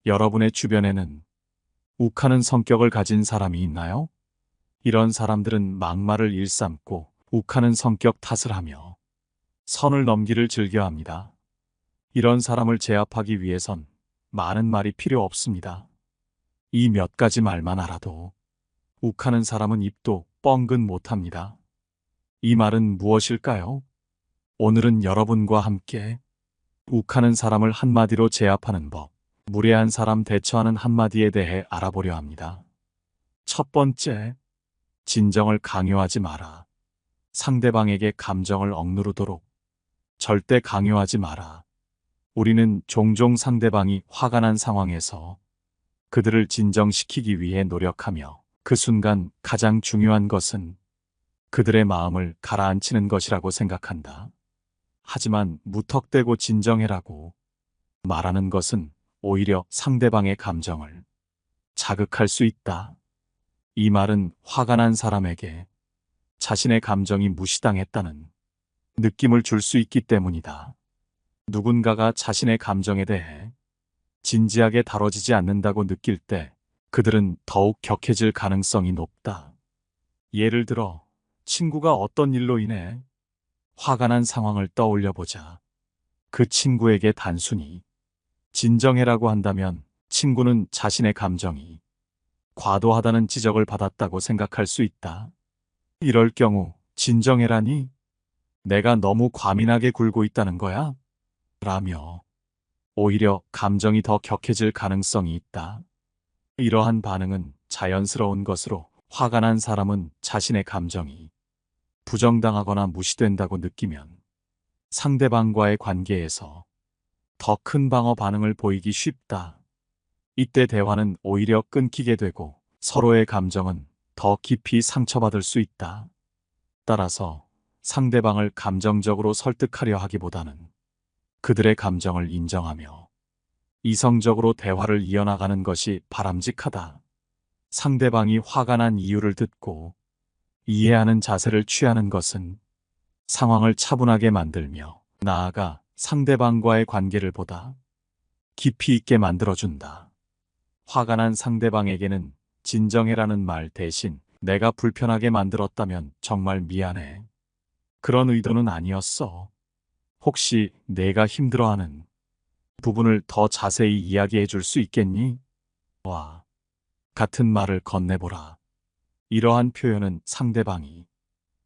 여러분의 주변에는 욱하는 성격을 가진 사람이 있나요? 이런 사람들은 막말을 일삼고 욱하는 성격 탓을 하며 선을 넘기를 즐겨합니다. 이런 사람을 제압하기 위해선 많은 말이 필요 없습니다. 이 몇 가지 말만 알아도 욱하는 사람은 입도 뻥근 못합니다. 이 말은 무엇일까요? 오늘은 여러분과 함께 욱하는 사람을 한마디로 제압하는 법, 무례한 사람 대처하는 한마디에 대해 알아보려 합니다. 첫 번째, 진정을 강요하지 마라. 상대방에게 감정을 억누르도록 절대 강요하지 마라. 우리는 종종 상대방이 화가 난 상황에서 그들을 진정시키기 위해 노력하며 그 순간 가장 중요한 것은 그들의 마음을 가라앉히는 것이라고 생각한다. 하지만 무턱대고 진정해라고 말하는 것은 오히려 상대방의 감정을 자극할 수 있다. 이 말은 화가 난 사람에게 자신의 감정이 무시당했다는 느낌을 줄 수 있기 때문이다. 누군가가 자신의 감정에 대해 진지하게 다뤄지지 않는다고 느낄 때 그들은 더욱 격해질 가능성이 높다. 예를 들어 친구가 어떤 일로 인해 화가 난 상황을 떠올려 보자. 그 친구에게 단순히 진정해라고 한다면 친구는 자신의 감정이 과도하다는 지적을 받았다고 생각할 수 있다. 이럴 경우 진정해라니? 내가 너무 과민하게 굴고 있다는 거야? 라며 오히려 감정이 더 격해질 가능성이 있다. 이러한 반응은 자연스러운 것으로 화가 난 사람은 자신의 감정이 부정당하거나 무시된다고 느끼면 상대방과의 관계에서 더 큰 방어 반응을 보이기 쉽다. 이때 대화는 오히려 끊기게 되고 서로의 감정은 더 깊이 상처받을 수 있다. 따라서 상대방을 감정적으로 설득하려 하기보다는 그들의 감정을 인정하며 이성적으로 대화를 이어나가는 것이 바람직하다. 상대방이 화가 난 이유를 듣고 이해하는 자세를 취하는 것은 상황을 차분하게 만들며 나아가 상대방과의 관계를 보다 깊이 있게 만들어준다. 화가 난 상대방에게는 진정해라는 말 대신 내가 불편하게 만들었다면 정말 미안해. 그런 의도는 아니었어. 혹시 내가 힘들어하는 부분을 더 자세히 이야기해 줄 수 있겠니? 와, 같은 말을 건네보라. 이러한 표현은 상대방이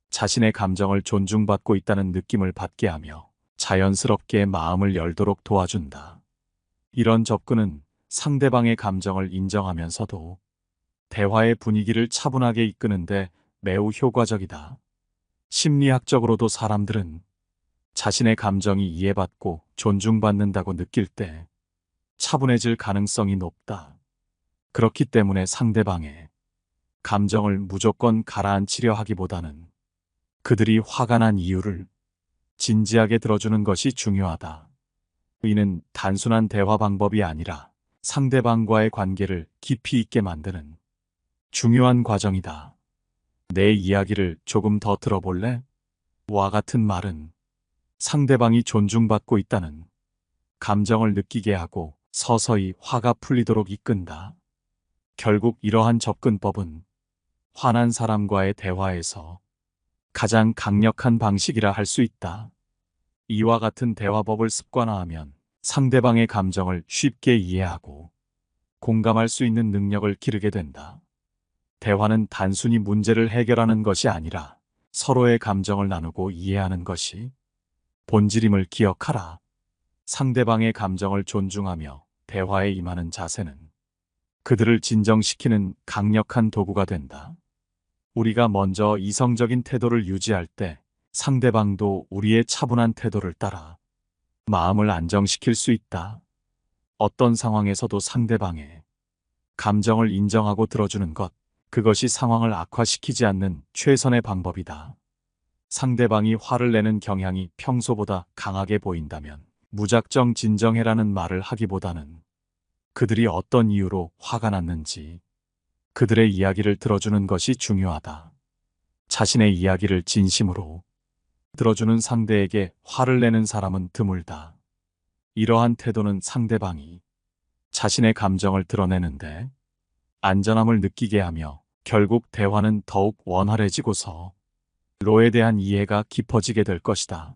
자신의 감정을 존중받고 있다는 느낌을 받게 하며 자연스럽게 마음을 열도록 도와준다. 이런 접근은 상대방의 감정을 인정하면서도 대화의 분위기를 차분하게 이끄는데 매우 효과적이다. 심리학적으로도 사람들은 자신의 감정이 이해받고 존중받는다고 느낄 때 차분해질 가능성이 높다. 그렇기 때문에 상대방의 감정을 무조건 가라앉히려 하기보다는 그들이 화가 난 이유를 진지하게 들어주는 것이 중요하다. 이는 단순한 대화 방법이 아니라 상대방과의 관계를 깊이 있게 만드는 중요한 과정이다. 내 이야기를 조금 더 들어볼래? 와 같은 말은 상대방이 존중받고 있다는 감정을 느끼게 하고 서서히 화가 풀리도록 이끈다. 결국 이러한 접근법은 화난 사람과의 대화에서 가장 강력한 방식이라 할 수 있다. 이와 같은 대화법을 습관화하면 상대방의 감정을 쉽게 이해하고 공감할 수 있는 능력을 기르게 된다. 대화는 단순히 문제를 해결하는 것이 아니라 서로의 감정을 나누고 이해하는 것이 본질임을 기억하라. 상대방의 감정을 존중하며 대화에 임하는 자세는 그들을 진정시키는 강력한 도구가 된다. 우리가 먼저 이성적인 태도를 유지할 때 상대방도 우리의 차분한 태도를 따라 마음을 안정시킬 수 있다. 어떤 상황에서도 상대방의 감정을 인정하고 들어주는 것, 그것이 상황을 악화시키지 않는 최선의 방법이다. 상대방이 화를 내는 경향이 평소보다 강하게 보인다면 무작정 진정해라는 말을 하기보다는 그들이 어떤 이유로 화가 났는지 그들의 이야기를 들어주는 것이 중요하다. 자신의 이야기를 진심으로 들어주는 상대에게 화를 내는 사람은 드물다. 이러한 태도는 상대방이 자신의 감정을 드러내는데 안전함을 느끼게 하며 결국 대화는 더욱 원활해지고서 로에 대한 이해가 깊어지게 될 것이다.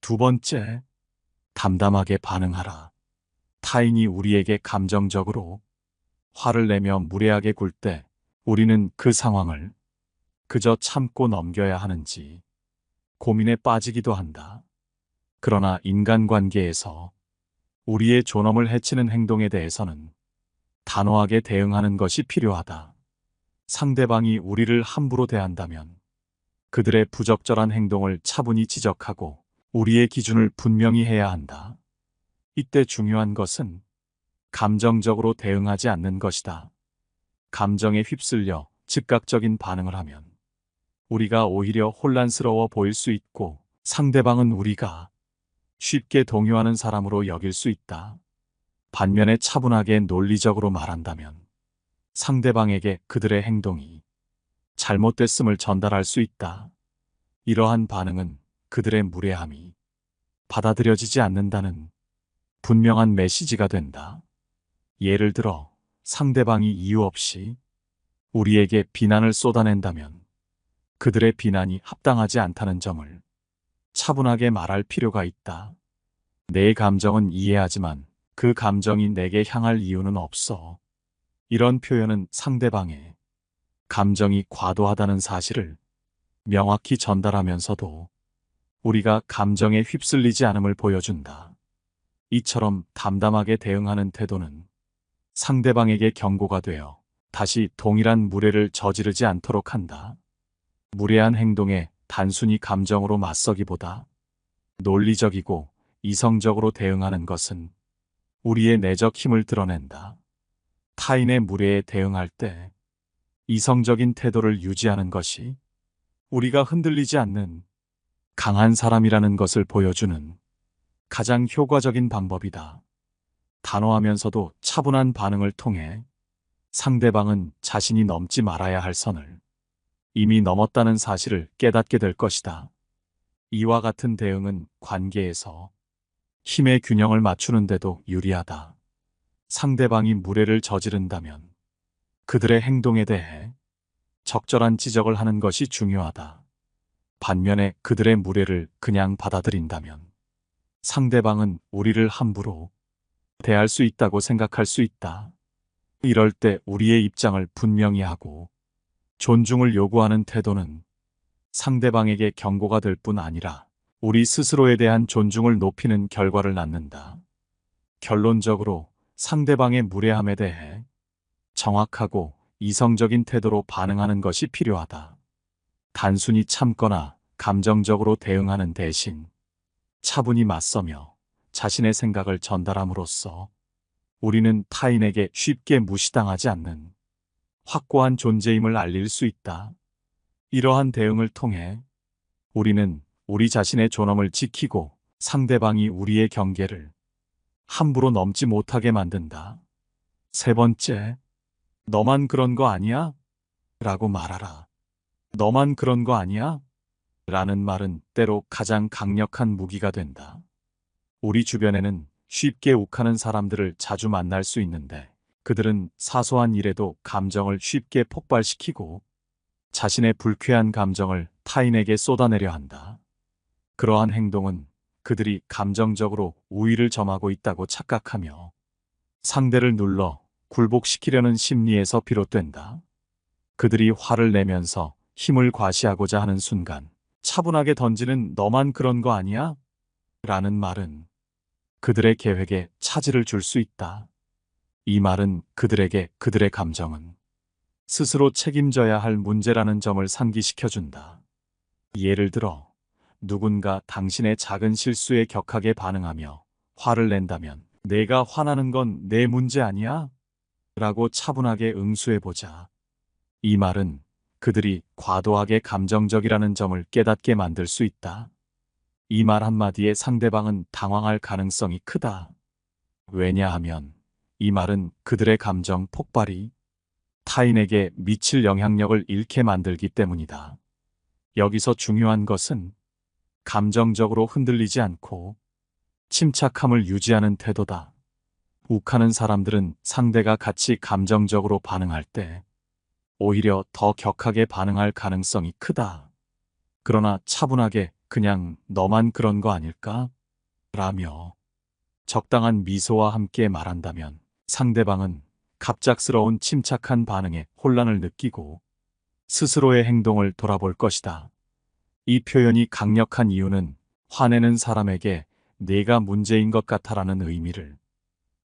두 번째, 담담하게 반응하라. 타인이 우리에게 감정적으로 화를 내며 무례하게 굴 때 우리는 그 상황을 그저 참고 넘겨야 하는지 고민에 빠지기도 한다. 그러나 인간관계에서 우리의 존엄을 해치는 행동에 대해서는 단호하게 대응하는 것이 필요하다. 상대방이 우리를 함부로 대한다면 그들의 부적절한 행동을 차분히 지적하고 우리의 기준을 분명히 해야 한다. 이때 중요한 것은 감정적으로 대응하지 않는 것이다. 감정에 휩쓸려 즉각적인 반응을 하면 우리가 오히려 혼란스러워 보일 수 있고 상대방은 우리가 쉽게 동요하는 사람으로 여길 수 있다. 반면에 차분하게 논리적으로 말한다면 상대방에게 그들의 행동이 잘못됐음을 전달할 수 있다. 이러한 반응은 그들의 무례함이 받아들여지지 않는다는 분명한 메시지가 된다. 예를 들어 상대방이 이유 없이 우리에게 비난을 쏟아낸다면 그들의 비난이 합당하지 않다는 점을 차분하게 말할 필요가 있다. 내 감정은 이해하지만 그 감정이 내게 향할 이유는 없어. 이런 표현은 상대방의 감정이 과도하다는 사실을 명확히 전달하면서도 우리가 감정에 휩쓸리지 않음을 보여준다. 이처럼 담담하게 대응하는 태도는 상대방에게 경고가 되어 다시 동일한 무례를 저지르지 않도록 한다. 무례한 행동에 단순히 감정으로 맞서기보다 논리적이고 이성적으로 대응하는 것은 우리의 내적 힘을 드러낸다. 타인의 무례에 대응할 때 이성적인 태도를 유지하는 것이 우리가 흔들리지 않는 강한 사람이라는 것을 보여주는 가장 효과적인 방법이다. 단호하면서도 차분한 반응을 통해 상대방은 자신이 넘지 말아야 할 선을 이미 넘었다는 사실을 깨닫게 될 것이다. 이와 같은 대응은 관계에서 힘의 균형을 맞추는데도 유리하다. 상대방이 무례를 저지른다면 그들의 행동에 대해 적절한 지적을 하는 것이 중요하다. 반면에 그들의 무례를 그냥 받아들인다면 상대방은 우리를 함부로 대할 수 있다고 생각할 수 있다. 이럴 때 우리의 입장을 분명히 하고 존중을 요구하는 태도는 상대방에게 경고가 될 뿐 아니라 우리 스스로에 대한 존중을 높이는 결과를 낳는다. 결론적으로 상대방의 무례함에 대해 정확하고 이성적인 태도로 반응하는 것이 필요하다. 단순히 참거나 감정적으로 대응하는 대신 차분히 맞서며 자신의 생각을 전달함으로써 우리는 타인에게 쉽게 무시당하지 않는 확고한 존재임을 알릴 수 있다. 이러한 대응을 통해 우리는 우리 자신의 존엄을 지키고 상대방이 우리의 경계를 함부로 넘지 못하게 만든다. 세 번째, 너만 그런 거 아니야? 라고 말하라. 너만 그런 거 아니야? 라는 말은 때로 가장 강력한 무기가 된다. 우리 주변에는 쉽게 욱하는 사람들을 자주 만날 수 있는데 그들은 사소한 일에도 감정을 쉽게 폭발시키고 자신의 불쾌한 감정을 타인에게 쏟아내려 한다. 그러한 행동은 그들이 감정적으로 우위를 점하고 있다고 착각하며 상대를 눌러 굴복시키려는 심리에서 비롯된다. 그들이 화를 내면서 힘을 과시하고자 하는 순간 차분하게 던지는 너만 그런 거 아니야? 라는 말은 그들의 계획에 차질을 줄 수 있다. 이 말은 그들에게 그들의 감정은 스스로 책임져야 할 문제라는 점을 상기시켜준다. 예를 들어 누군가 당신의 작은 실수에 격하게 반응하며 화를 낸다면 내가 화나는 건 내 문제 아니야? 라고 차분하게 응수해보자. 이 말은 그들이 과도하게 감정적이라는 점을 깨닫게 만들 수 있다. 이 말 한마디에 상대방은 당황할 가능성이 크다. 왜냐하면 이 말은 그들의 감정 폭발이 타인에게 미칠 영향력을 잃게 만들기 때문이다. 여기서 중요한 것은 감정적으로 흔들리지 않고 침착함을 유지하는 태도다. 욱하는 사람들은 상대가 같이 감정적으로 반응할 때 오히려 더 격하게 반응할 가능성이 크다. 그러나 차분하게 그냥 너만 그런 거 아닐까? 라며 적당한 미소와 함께 말한다면 상대방은 갑작스러운 침착한 반응에 혼란을 느끼고 스스로의 행동을 돌아볼 것이다. 이 표현이 강력한 이유는 화내는 사람에게 내가 문제인 것 같아라는 의미를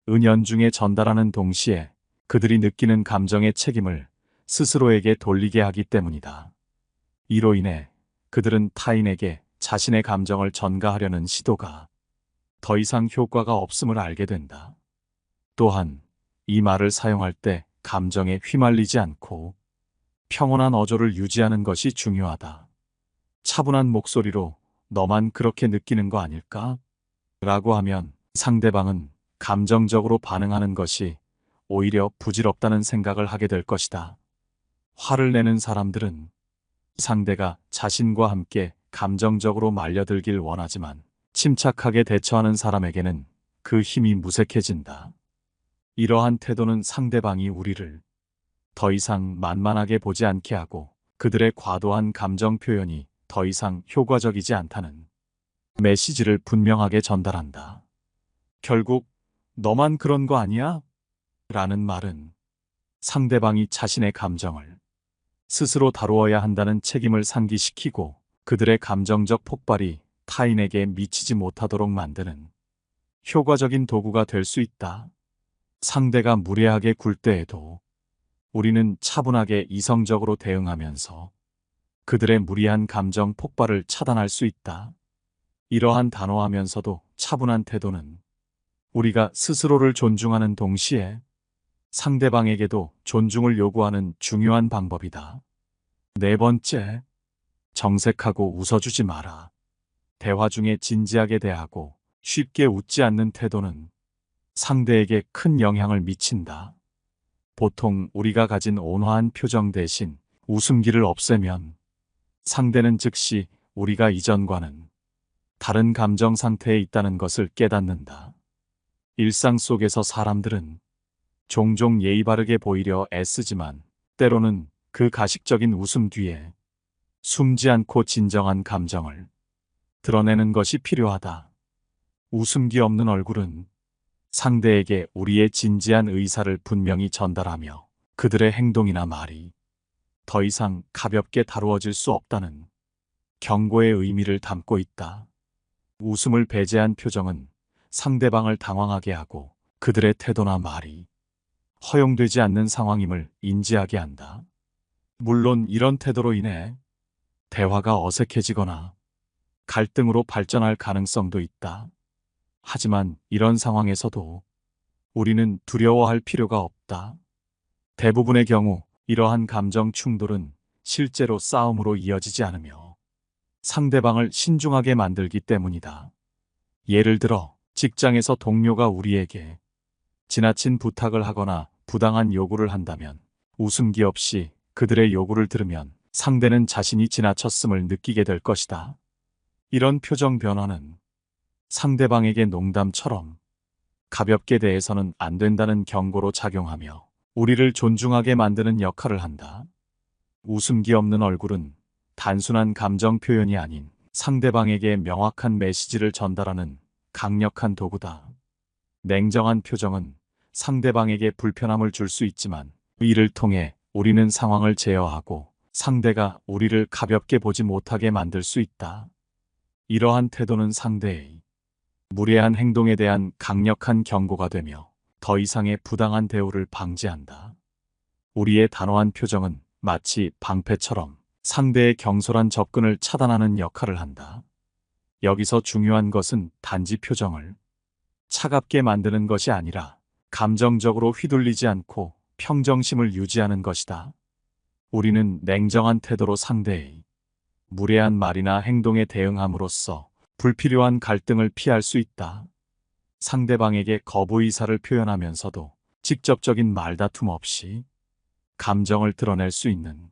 은연중에 전달하는 동시에 그들이 느끼는 감정의 책임을 스스로에게 돌리게 하기 때문이다. 이로 인해 그들은 타인에게 자신의 감정을 전가하려는 시도가 더 이상 효과가 없음을 알게 된다. 또한 이 말을 사용할 때 감정에 휘말리지 않고 평온한 어조를 유지하는 것이 중요하다. 차분한 목소리로 너만 그렇게 느끼는 거 아닐까? 라고 하면 상대방은 감정적으로 반응하는 것이 오히려 부질없다는 생각을 하게 될 것이다. 화를 내는 사람들은 상대가 자신과 함께 감정적으로 말려들길 원하지만 침착하게 대처하는 사람에게는 그 힘이 무색해진다. 이러한 태도는 상대방이 우리를 더 이상 만만하게 보지 않게 하고 그들의 과도한 감정 표현이 더 이상 효과적이지 않다는 메시지를 분명하게 전달한다. 결국 너만 그런 거 아니야? 라는 말은 상대방이 자신의 감정을 스스로 다루어야 한다는 책임을 상기시키고 그들의 감정적 폭발이 타인에게 미치지 못하도록 만드는 효과적인 도구가 될 수 있다. 상대가 무례하게 굴 때에도 우리는 차분하게 이성적으로 대응하면서 그들의 무리한 감정 폭발을 차단할 수 있다. 이러한 단호하면서도 차분한 태도는 우리가 스스로를 존중하는 동시에 상대방에게도 존중을 요구하는 중요한 방법이다. 네 번째, 정색하고 웃어주지 마라. 대화 중에 진지하게 대하고 쉽게 웃지 않는 태도는 상대에게 큰 영향을 미친다. 보통 우리가 가진 온화한 표정 대신 웃음기를 없애면 상대는 즉시 우리가 이전과는 다른 감정 상태에 있다는 것을 깨닫는다. 일상 속에서 사람들은 종종 예의 바르게 보이려 애쓰지만 때로는 그 가식적인 웃음 뒤에 숨지 않고 진정한 감정을 드러내는 것이 필요하다. 웃음기 없는 얼굴은 상대에게 우리의 진지한 의사를 분명히 전달하며 그들의 행동이나 말이 더 이상 가볍게 다루어질 수 없다는 경고의 의미를 담고 있다. 웃음을 배제한 표정은 상대방을 당황하게 하고 그들의 태도나 말이 허용되지 않는 상황임을 인지하게 한다. 물론 이런 태도로 인해 대화가 어색해지거나 갈등으로 발전할 가능성도 있다. 하지만 이런 상황에서도 우리는 두려워할 필요가 없다. 대부분의 경우 이러한 감정 충돌은 실제로 싸움으로 이어지지 않으며 상대방을 신중하게 만들기 때문이다. 예를 들어 직장에서 동료가 우리에게 지나친 부탁을 하거나 부당한 요구를 한다면 웃음기 없이 그들의 요구를 들으면 상대는 자신이 지나쳤음을 느끼게 될 것이다. 이런 표정 변화는 상대방에게 농담처럼 가볍게 대해서는 안 된다는 경고로 작용하며 우리를 존중하게 만드는 역할을 한다. 웃음기 없는 얼굴은 단순한 감정 표현이 아닌 상대방에게 명확한 메시지를 전달하는 강력한 도구다. 냉정한 표정은 상대방에게 불편함을 줄 수 있지만 이를 통해 우리는 상황을 제어하고 상대가 우리를 가볍게 보지 못하게 만들 수 있다. 이러한 태도는 상대의 무례한 행동에 대한 강력한 경고가 되며 더 이상의 부당한 대우를 방지한다. 우리의 단호한 표정은 마치 방패처럼 상대의 경솔한 접근을 차단하는 역할을 한다. 여기서 중요한 것은 단지 표정을 차갑게 만드는 것이 아니라 감정적으로 휘둘리지 않고 평정심을 유지하는 것이다. 우리는 냉정한 태도로 상대의 무례한 말이나 행동에 대응함으로써 불필요한 갈등을 피할 수 있다. 상대방에게 거부 의사를 표현하면서도 직접적인 말다툼 없이 감정을 드러낼 수 있는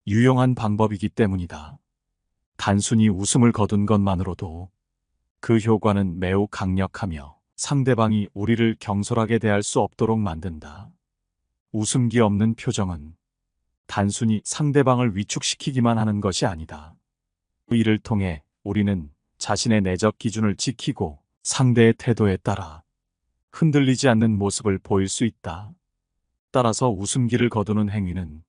유용한 방법이기 때문이다. 단순히 웃음을 거둔 것만으로도 그 효과는 매우 강력하며 상대방이 우리를 경솔하게 대할 수 없도록 만든다. 웃음기 없는 표정은 단순히 상대방을 위축시키기만 하는 것이 아니다. 이를 통해 우리는 자신의 내적 기준을 지키고 상대의 태도에 따라 흔들리지 않는 모습을 보일 수 있다. 따라서 웃음기를 거두는 행위는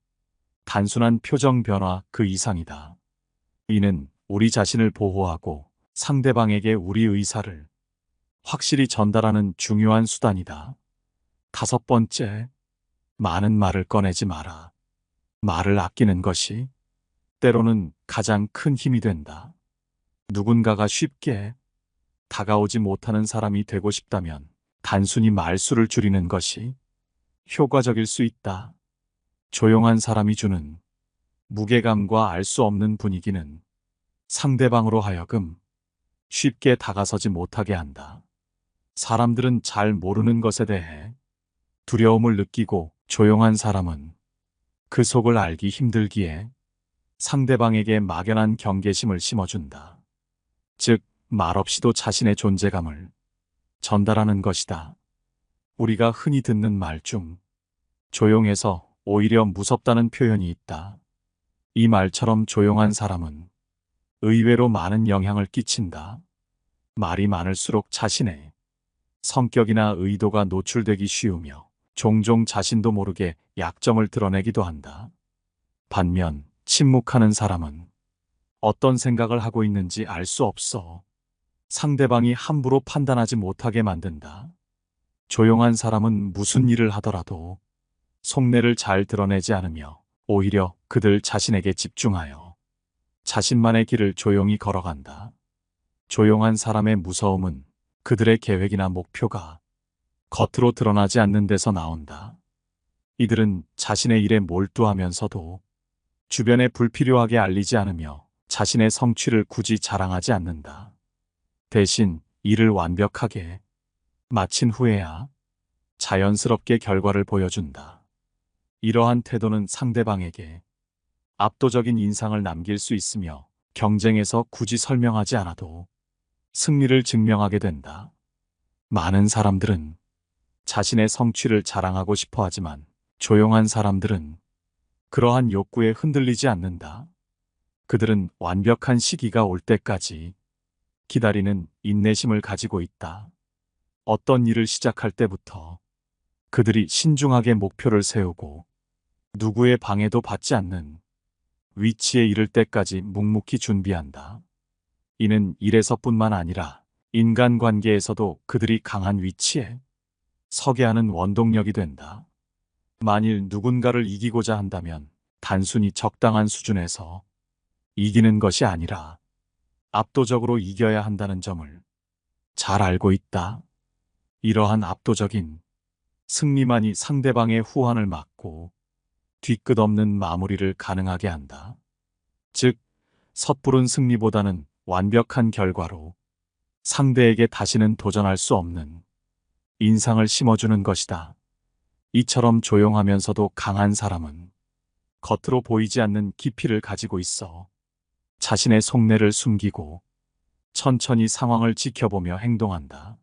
단순한 표정 변화 그 이상이다. 이는 우리 자신을 보호하고 상대방에게 우리 의사를 확실히 전달하는 중요한 수단이다. 5번째, 많은 말을 꺼내지 마라. 말을 아끼는 것이 때로는 가장 큰 힘이 된다. 누군가가 쉽게 다가오지 못하는 사람이 되고 싶다면 단순히 말수를 줄이는 것이 효과적일 수 있다. 조용한 사람이 주는 무게감과 알 수 없는 분위기는 상대방으로 하여금 쉽게 다가서지 못하게 한다. 사람들은 잘 모르는 것에 대해 두려움을 느끼고 조용한 사람은 그 속을 알기 힘들기에 상대방에게 막연한 경계심을 심어준다. 즉, 말없이도 자신의 존재감을 전달하는 것이다. 우리가 흔히 듣는 말 중 조용해서 오히려 무섭다는 표현이 있다. 이 말처럼 조용한 사람은 의외로 많은 영향을 끼친다. 말이 많을수록 자신의 성격이나 의도가 노출되기 쉬우며 종종 자신도 모르게 약점을 드러내기도 한다. 반면 침묵하는 사람은 어떤 생각을 하고 있는지 알 수 없어 상대방이 함부로 판단하지 못하게 만든다. 조용한 사람은 무슨 일을 하더라도 속내를 잘 드러내지 않으며 오히려 그들 자신에게 집중하여 자신만의 길을 조용히 걸어간다. 조용한 사람의 무서움은 그들의 계획이나 목표가 겉으로 드러나지 않는 데서 나온다. 이들은 자신의 일에 몰두하면서도 주변에 불필요하게 알리지 않으며 자신의 성취를 굳이 자랑하지 않는다. 대신 일을 완벽하게 마친 후에야 자연스럽게 결과를 보여준다. 이러한 태도는 상대방에게 압도적인 인상을 남길 수 있으며 경쟁에서 굳이 설명하지 않아도 승리를 증명하게 된다. 많은 사람들은 자신의 성취를 자랑하고 싶어 하지만 조용한 사람들은 그러한 욕구에 흔들리지 않는다. 그들은 완벽한 시기가 올 때까지 기다리는 인내심을 가지고 있다. 어떤 일을 시작할 때부터 그들이 신중하게 목표를 세우고 누구의 방해도 받지 않는 위치에 이를 때까지 묵묵히 준비한다. 이는 일에서뿐만 아니라 인간관계에서도 그들이 강한 위치에 서게 하는 원동력이 된다. 만일 누군가를 이기고자 한다면 단순히 적당한 수준에서 이기는 것이 아니라 압도적으로 이겨야 한다는 점을 잘 알고 있다. 이러한 압도적인 승리만이 상대방의 후환을 막고 뒤끝 없는 마무리를 가능하게 한다. 즉, 섣부른 승리보다는 완벽한 결과로 상대에게 다시는 도전할 수 없는 인상을 심어주는 것이다. 이처럼 조용하면서도 강한 사람은 겉으로 보이지 않는 깊이를 가지고 있어 자신의 속내를 숨기고 천천히 상황을 지켜보며 행동한다.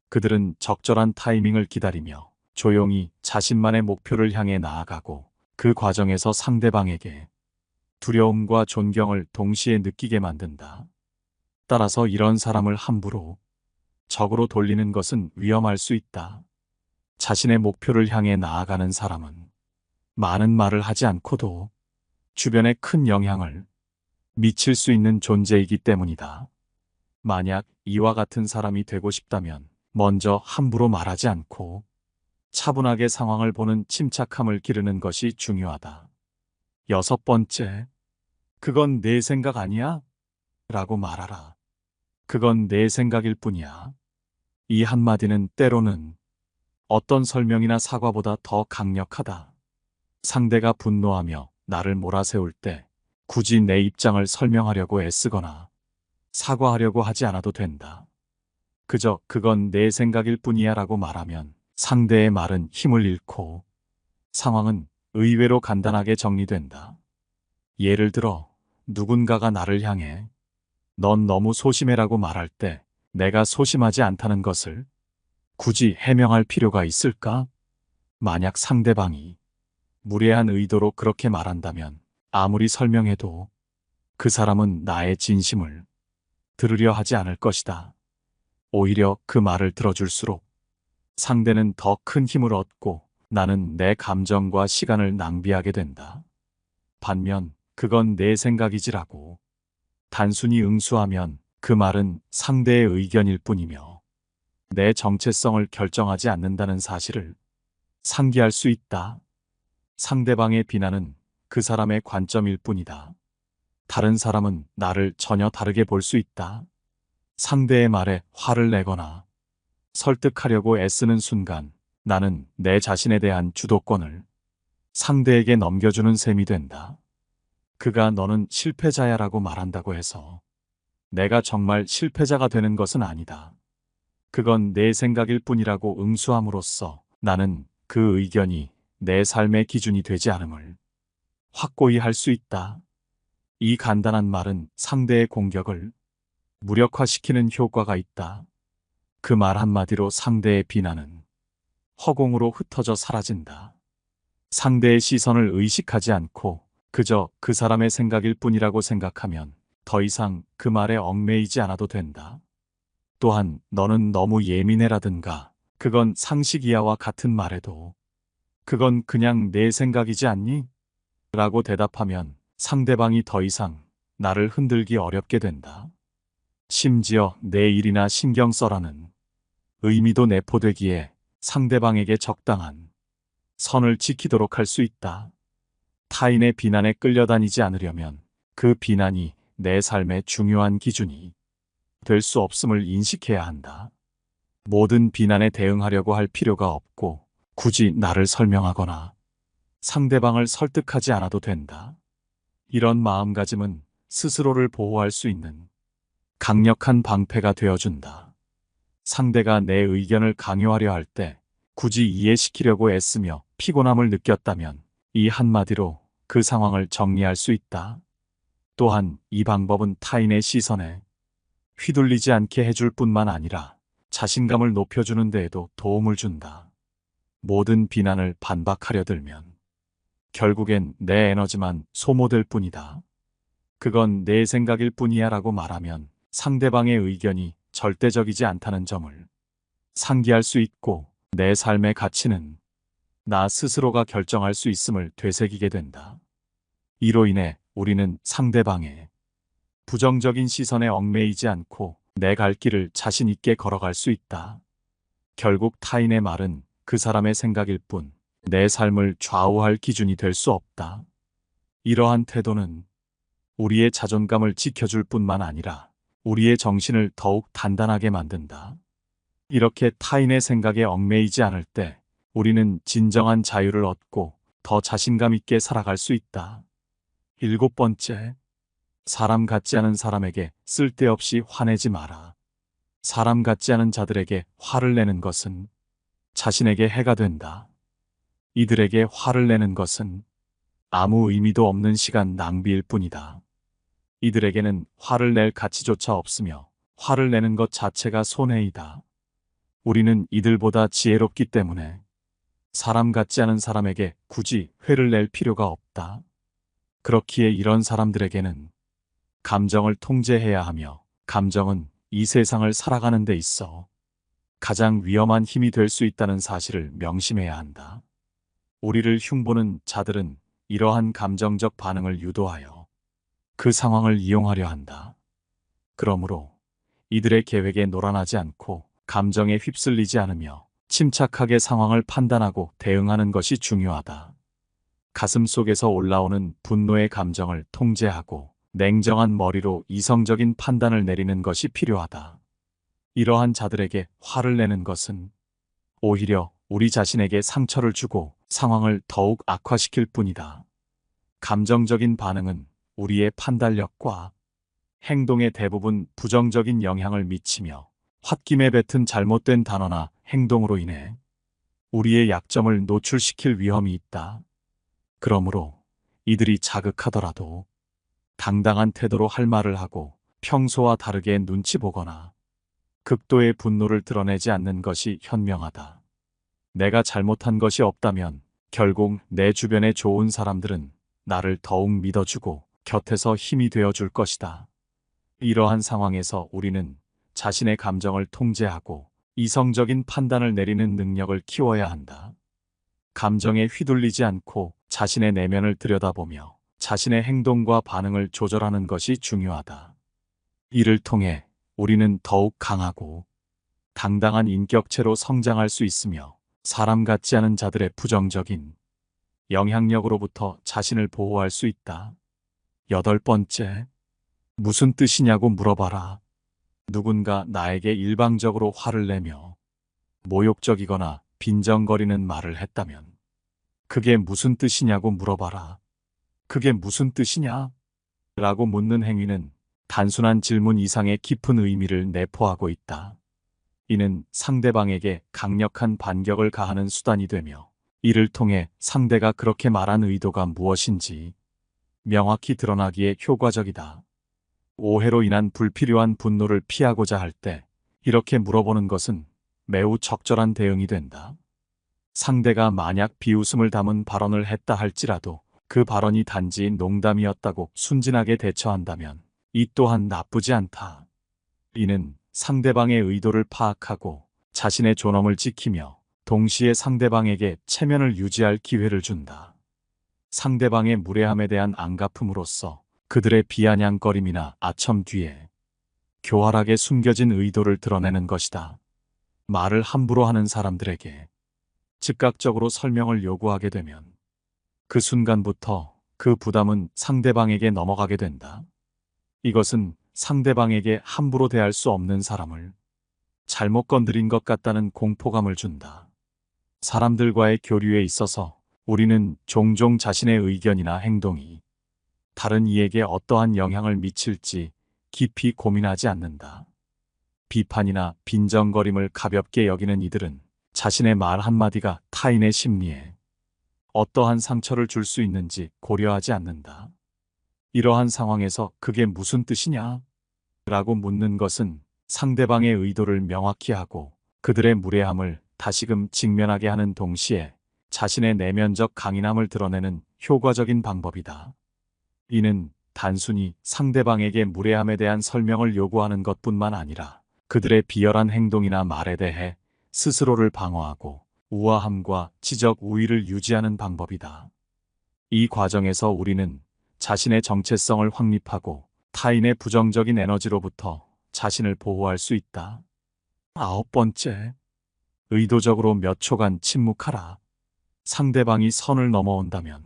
그들은 적절한 타이밍을 기다리며 조용히 자신만의 목표를 향해 나아가고 그 과정에서 상대방에게 두려움과 존경을 동시에 느끼게 만든다. 따라서 이런 사람을 함부로 적으로 돌리는 것은 위험할 수 있다. 자신의 목표를 향해 나아가는 사람은 많은 말을 하지 않고도 주변에 큰 영향을 미칠 수 있는 존재이기 때문이다. 만약 이와 같은 사람이 되고 싶다면 먼저 함부로 말하지 않고 차분하게 상황을 보는 침착함을 기르는 것이 중요하다. 6번째, 그건 내 생각 아니야? 라고 말하라. 그건 내 생각일 뿐이야. 이 한마디는 때로는 어떤 설명이나 사과보다 더 강력하다. 상대가 분노하며 나를 몰아세울 때 굳이 내 입장을 설명하려고 애쓰거나 사과하려고 하지 않아도 된다. 그저 그건 내 생각일 뿐이야 라고 말하면 상대의 말은 힘을 잃고 상황은 의외로 간단하게 정리된다. 예를 들어 누군가가 나를 향해 넌 너무 소심해라고 말할 때 내가 소심하지 않다는 것을 굳이 해명할 필요가 있을까? 만약 상대방이 무례한 의도로 그렇게 말한다면 아무리 설명해도 그 사람은 나의 진심을 들으려 하지 않을 것이다. 오히려 그 말을 들어줄수록 상대는 더 큰 힘을 얻고 나는 내 감정과 시간을 낭비하게 된다. 반면 그건 내 생각이지라고 단순히 응수하면 그 말은 상대의 의견일 뿐이며 내 정체성을 결정하지 않는다는 사실을 상기할 수 있다. 상대방의 비난은 그 사람의 관점일 뿐이다. 다른 사람은 나를 전혀 다르게 볼 수 있다. 상대의 말에 화를 내거나 설득하려고 애쓰는 순간 나는 내 자신에 대한 주도권을 상대에게 넘겨주는 셈이 된다. 그가 너는 실패자야라고 말한다고 해서 내가 정말 실패자가 되는 것은 아니다. 그건 내 생각일 뿐이라고 응수함으로써 나는 그 의견이 내 삶의 기준이 되지 않음을 확고히 할 수 있다. 이 간단한 말은 상대의 공격을 무력화시키는 효과가 있다. 그 말 한마디로 상대의 비난은 허공으로 흩어져 사라진다. 상대의 시선을 의식하지 않고 그저 그 사람의 생각일 뿐이라고 생각하면 더 이상 그 말에 얽매이지 않아도 된다. 또한 너는 너무 예민해라든가 그건 상식이야와 같은 말에도 그건 그냥 내 생각이지 않니? 라고 대답하면 상대방이 더 이상 나를 흔들기 어렵게 된다. 심지어 내 일이나 신경 써라는 의미도 내포되기에 상대방에게 적당한 선을 지키도록 할 수 있다. 타인의 비난에 끌려다니지 않으려면 그 비난이 내 삶의 중요한 기준이 될 수 없음을 인식해야 한다. 모든 비난에 대응하려고 할 필요가 없고 굳이 나를 설명하거나 상대방을 설득하지 않아도 된다. 이런 마음가짐은 스스로를 보호할 수 있는 강력한 방패가 되어준다. 상대가 내 의견을 강요하려 할 때 굳이 이해시키려고 애쓰며 피곤함을 느꼈다면 이 한마디로 그 상황을 정리할 수 있다. 또한 이 방법은 타인의 시선에 휘둘리지 않게 해줄 뿐만 아니라 자신감을 높여주는 데에도 도움을 준다. 모든 비난을 반박하려 들면 결국엔 내 에너지만 소모될 뿐이다. 그건 내 생각일 뿐이야 라고 말하면 상대방의 의견이 절대적이지 않다는 점을 상기할 수 있고 내 삶의 가치는 나 스스로가 결정할 수 있음을 되새기게 된다. 이로 인해 우리는 상대방의 부정적인 시선에 얽매이지 않고 내 갈 길을 자신 있게 걸어갈 수 있다. 결국 타인의 말은 그 사람의 생각일 뿐 내 삶을 좌우할 기준이 될 수 없다. 이러한 태도는 우리의 자존감을 지켜줄 뿐만 아니라 우리의 정신을 더욱 단단하게 만든다. 이렇게 타인의 생각에 얽매이지 않을 때 우리는 진정한 자유를 얻고 더 자신감 있게 살아갈 수 있다. 7번째, 사람 같지 않은 사람에게 쓸데없이 화내지 마라. 사람 같지 않은 자들에게 화를 내는 것은 자신에게 해가 된다. 이들에게 화를 내는 것은 아무 의미도 없는 시간 낭비일 뿐이다. 이들에게는 화를 낼 가치조차 없으며 화를 내는 것 자체가 손해이다. 우리는 이들보다 지혜롭기 때문에 사람 같지 않은 사람에게 굳이 화를 낼 필요가 없다. 그렇기에 이런 사람들에게는 감정을 통제해야 하며 감정은 이 세상을 살아가는 데 있어 가장 위험한 힘이 될 수 있다는 사실을 명심해야 한다. 우리를 흉보는 자들은 이러한 감정적 반응을 유도하여 그 상황을 이용하려 한다. 그러므로 이들의 계획에 놀아나지 않고 감정에 휩쓸리지 않으며 침착하게 상황을 판단하고 대응하는 것이 중요하다. 가슴 속에서 올라오는 분노의 감정을 통제하고 냉정한 머리로 이성적인 판단을 내리는 것이 필요하다. 이러한 자들에게 화를 내는 것은 오히려 우리 자신에게 상처를 주고 상황을 더욱 악화시킬 뿐이다. 감정적인 반응은 우리의 판단력과 행동에 대부분 부정적인 영향을 미치며 홧김에 뱉은 잘못된 단어나 행동으로 인해 우리의 약점을 노출시킬 위험이 있다. 그러므로 이들이 자극하더라도 당당한 태도로 할 말을 하고 평소와 다르게 눈치 보거나 극도의 분노를 드러내지 않는 것이 현명하다. 내가 잘못한 것이 없다면 결국 내 주변의 좋은 사람들은 나를 더욱 믿어주고 곁에서 힘이 되어줄 것이다. 이러한 상황에서 우리는 자신의 감정을 통제하고 이성적인 판단을 내리는 능력을 키워야 한다. 감정에 휘둘리지 않고 자신의 내면을 들여다보며 자신의 행동과 반응을 조절하는 것이 중요하다. 이를 통해 우리는 더욱 강하고 당당한 인격체로 성장할 수 있으며 사람 같지 않은 자들의 부정적인 영향력으로부터 자신을 보호할 수 있다. 8번째, 무슨 뜻이냐고 물어봐라. 누군가 나에게 일방적으로 화를 내며 모욕적이거나 빈정거리는 말을 했다면 그게 무슨 뜻이냐고 물어봐라. 그게 무슨 뜻이냐? 라고 묻는 행위는 단순한 질문 이상의 깊은 의미를 내포하고 있다. 이는 상대방에게 강력한 반격을 가하는 수단이 되며 이를 통해 상대가 그렇게 말한 의도가 무엇인지 명확히 드러나기에 효과적이다. 오해로 인한 불필요한 분노를 피하고자 할 때 이렇게 물어보는 것은 매우 적절한 대응이 된다. 상대가 만약 비웃음을 담은 발언을 했다 할지라도 그 발언이 단지 농담이었다고 순진하게 대처한다면 이 또한 나쁘지 않다. 이는 상대방의 의도를 파악하고 자신의 존엄을 지키며 동시에 상대방에게 체면을 유지할 기회를 준다. 상대방의 무례함에 대한 안갚음으로써 그들의 비아냥거림이나 아첨 뒤에 교활하게 숨겨진 의도를 드러내는 것이다. 말을 함부로 하는 사람들에게 즉각적으로 설명을 요구하게 되면 그 순간부터 그 부담은 상대방에게 넘어가게 된다. 이것은 상대방에게 함부로 대할 수 없는 사람을 잘못 건드린 것 같다는 공포감을 준다. 사람들과의 교류에 있어서 우리는 종종 자신의 의견이나 행동이 다른 이에게 어떠한 영향을 미칠지 깊이 고민하지 않는다. 비판이나 빈정거림을 가볍게 여기는 이들은 자신의 말 한마디가 타인의 심리에 어떠한 상처를 줄 수 있는지 고려하지 않는다. 이러한 상황에서 그게 무슨 뜻이냐? 라고 묻는 것은 상대방의 의도를 명확히 하고 그들의 무례함을 다시금 직면하게 하는 동시에 자신의 내면적 강인함을 드러내는 효과적인 방법이다. 이는 단순히 상대방에게 무례함에 대한 설명을 요구하는 것뿐만 아니라 그들의 비열한 행동이나 말에 대해 스스로를 방어하고 우아함과 지적 우위를 유지하는 방법이다. 이 과정에서 우리는 자신의 정체성을 확립하고 타인의 부정적인 에너지로부터 자신을 보호할 수 있다. 9번째, 의도적으로 몇 초간 침묵하라. 상대방이 선을 넘어온다면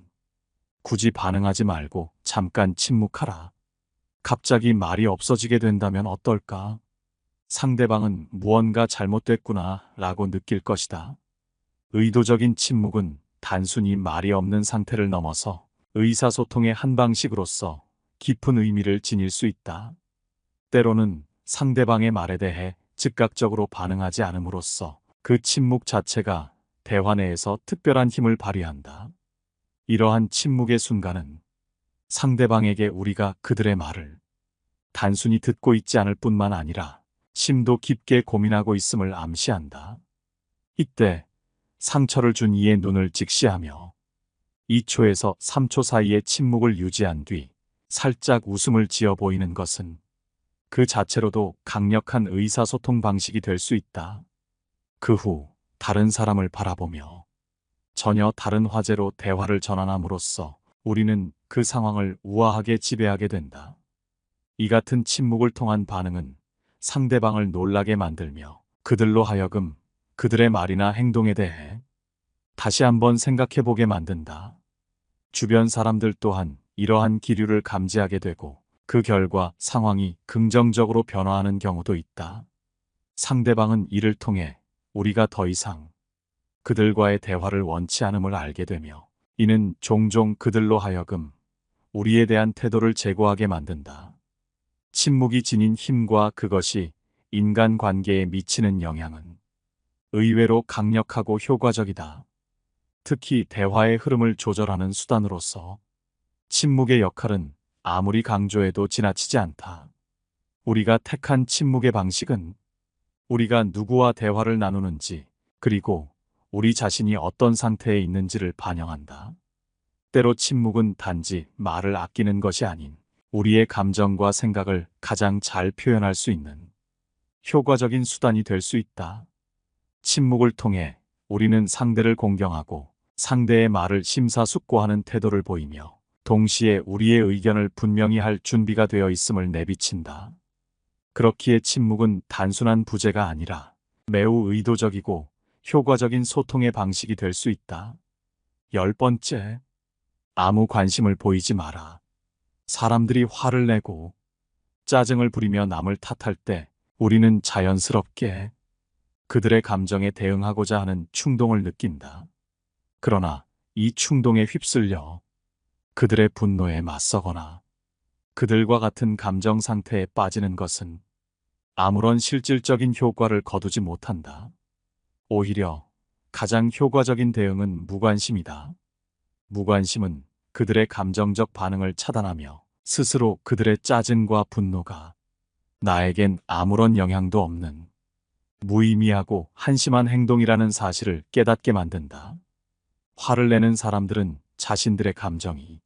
굳이 반응하지 말고 잠깐 침묵하라. 갑자기 말이 없어지게 된다면 어떨까? 상대방은 무언가 잘못됐구나 라고 느낄 것이다. 의도적인 침묵은 단순히 말이 없는 상태를 넘어서 의사소통의 한 방식으로서 깊은 의미를 지닐 수 있다. 때로는 상대방의 말에 대해 즉각적으로 반응하지 않음으로써 그 침묵 자체가 대화 내에서 특별한 힘을 발휘한다. 이러한 침묵의 순간은 상대방에게 우리가 그들의 말을 단순히 듣고 있지 않을 뿐만 아니라 심도 깊게 고민하고 있음을 암시한다. 이때 상처를 준 이의 눈을 직시하며 2초에서 3초 사이의 침묵을 유지한 뒤 살짝 웃음을 지어 보이는 것은 그 자체로도 강력한 의사소통 방식이 될 수 있다. 그 후 다른 사람을 바라보며 전혀 다른 화제로 대화를 전환함으로써 우리는 그 상황을 우아하게 지배하게 된다. 이 같은 침묵을 통한 반응은 상대방을 놀라게 만들며 그들로 하여금 그들의 말이나 행동에 대해 다시 한번 생각해 보게 만든다. 주변 사람들 또한 이러한 기류를 감지하게 되고 그 결과 상황이 긍정적으로 변화하는 경우도 있다. 상대방은 이를 통해 우리가 더 이상 그들과의 대화를 원치 않음을 알게 되며 이는 종종 그들로 하여금 우리에 대한 태도를 제고하게 만든다. 침묵이 지닌 힘과 그것이 인간관계에 미치는 영향은 의외로 강력하고 효과적이다. 특히 대화의 흐름을 조절하는 수단으로서 침묵의 역할은 아무리 강조해도 지나치지 않다. 우리가 택한 침묵의 방식은 우리가 누구와 대화를 나누는지, 그리고 우리 자신이 어떤 상태에 있는지를 반영한다. 때로 침묵은 단지 말을 아끼는 것이 아닌 우리의 감정과 생각을 가장 잘 표현할 수 있는 효과적인 수단이 될 수 있다. 침묵을 통해 우리는 상대를 공경하고 상대의 말을 심사숙고하는 태도를 보이며 동시에 우리의 의견을 분명히 할 준비가 되어 있음을 내비친다. 그렇기에 침묵은 단순한 부재가 아니라 매우 의도적이고 효과적인 소통의 방식이 될 수 있다. 10번째, 아무 관심을 보이지 마라. 사람들이 화를 내고 짜증을 부리며 남을 탓할 때 우리는 자연스럽게 그들의 감정에 대응하고자 하는 충동을 느낀다. 그러나 이 충동에 휩쓸려 그들의 분노에 맞서거나 그들과 같은 감정 상태에 빠지는 것은 아무런 실질적인 효과를 거두지 못한다. 오히려 가장 효과적인 대응은 무관심이다. 무관심은 그들의 감정적 반응을 차단하며 스스로 그들의 짜증과 분노가 나에겐 아무런 영향도 없는 무의미하고 한심한 행동이라는 사실을 깨닫게 만든다. 화를 내는 사람들은 자신들의 감정이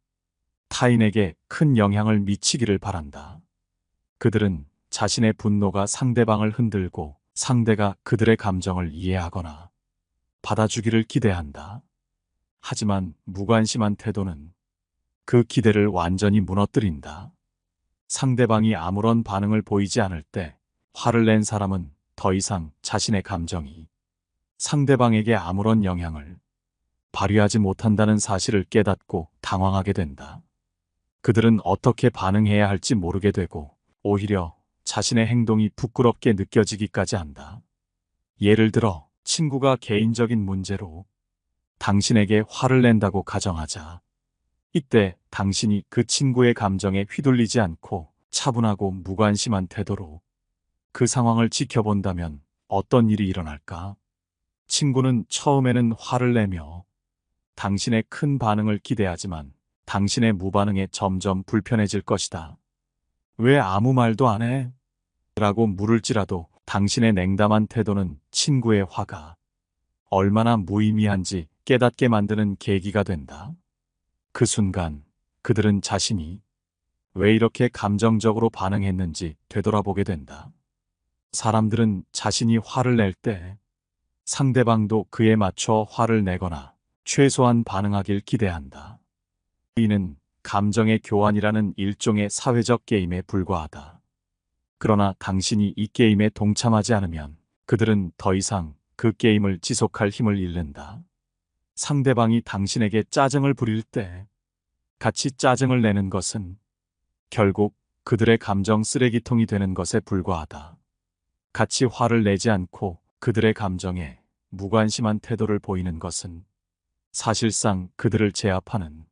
타인에게 큰 영향을 미치기를 바란다. 그들은 자신의 분노가 상대방을 흔들고 상대가 그들의 감정을 이해하거나 받아주기를 기대한다. 하지만 무관심한 태도는 그 기대를 완전히 무너뜨린다. 상대방이 아무런 반응을 보이지 않을 때 화를 낸 사람은 더 이상 자신의 감정이 상대방에게 아무런 영향을 발휘하지 못한다는 사실을 깨닫고 당황하게 된다. 그들은 어떻게 반응해야 할지 모르게 되고 오히려 자신의 행동이 부끄럽게 느껴지기까지 한다. 예를 들어 친구가 개인적인 문제로 당신에게 화를 낸다고 가정하자. 이때 당신이 그 친구의 감정에 휘둘리지 않고 차분하고 무관심한 태도로 그 상황을 지켜본다면 어떤 일이 일어날까? 친구는 처음에는 화를 내며 당신의 큰 반응을 기대하지만 당신의 무반응에 점점 불편해질 것이다. 왜 아무 말도 안 해? 라고 물을지라도 당신의 냉담한 태도는 친구의 화가 얼마나 무의미한지 깨닫게 만드는 계기가 된다. 그 순간 그들은 자신이 왜 이렇게 감정적으로 반응했는지 되돌아보게 된다. 사람들은 자신이 화를 낼 때 상대방도 그에 맞춰 화를 내거나 최소한 반응하길 기대한다. 이는 감정의 교환이라는 일종의 사회적 게임에 불과하다. 그러나 당신이 이 게임에 동참하지 않으면 그들은 더 이상 그 게임을 지속할 힘을 잃는다. 상대방이 당신에게 짜증을 부릴 때 같이 짜증을 내는 것은 결국 그들의 감정 쓰레기통이 되는 것에 불과하다. 같이 화를 내지 않고 그들의 감정에 무관심한 태도를 보이는 것은 사실상 그들을 제압하는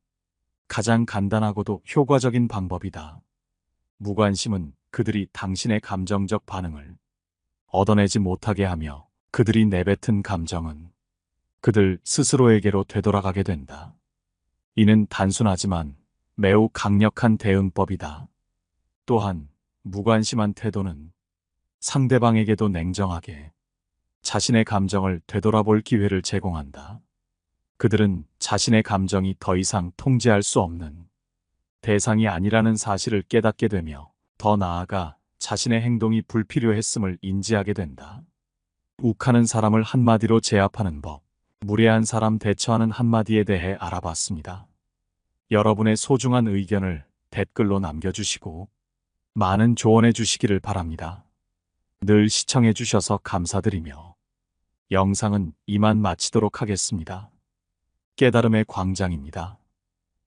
가장 간단하고도 효과적인 방법이다. 무관심은 그들이 당신의 감정적 반응을 얻어내지 못하게 하며 그들이 내뱉은 감정은 그들 스스로에게로 되돌아가게 된다. 이는 단순하지만 매우 강력한 대응법이다. 또한 무관심한 태도는 상대방에게도 냉정하게 자신의 감정을 되돌아볼 기회를 제공한다. 그들은 자신의 감정이 더 이상 통제할 수 없는 대상이 아니라는 사실을 깨닫게 되며 더 나아가 자신의 행동이 불필요했음을 인지하게 된다. 욱하는 사람을 한마디로 제압하는 법, 무례한 사람 대처하는 한마디에 대해 알아봤습니다. 여러분의 소중한 의견을 댓글로 남겨주시고 많은 조언해 주시기를 바랍니다. 늘 시청해 주셔서 감사드리며 영상은 이만 마치도록 하겠습니다. 깨달음의 광장입니다.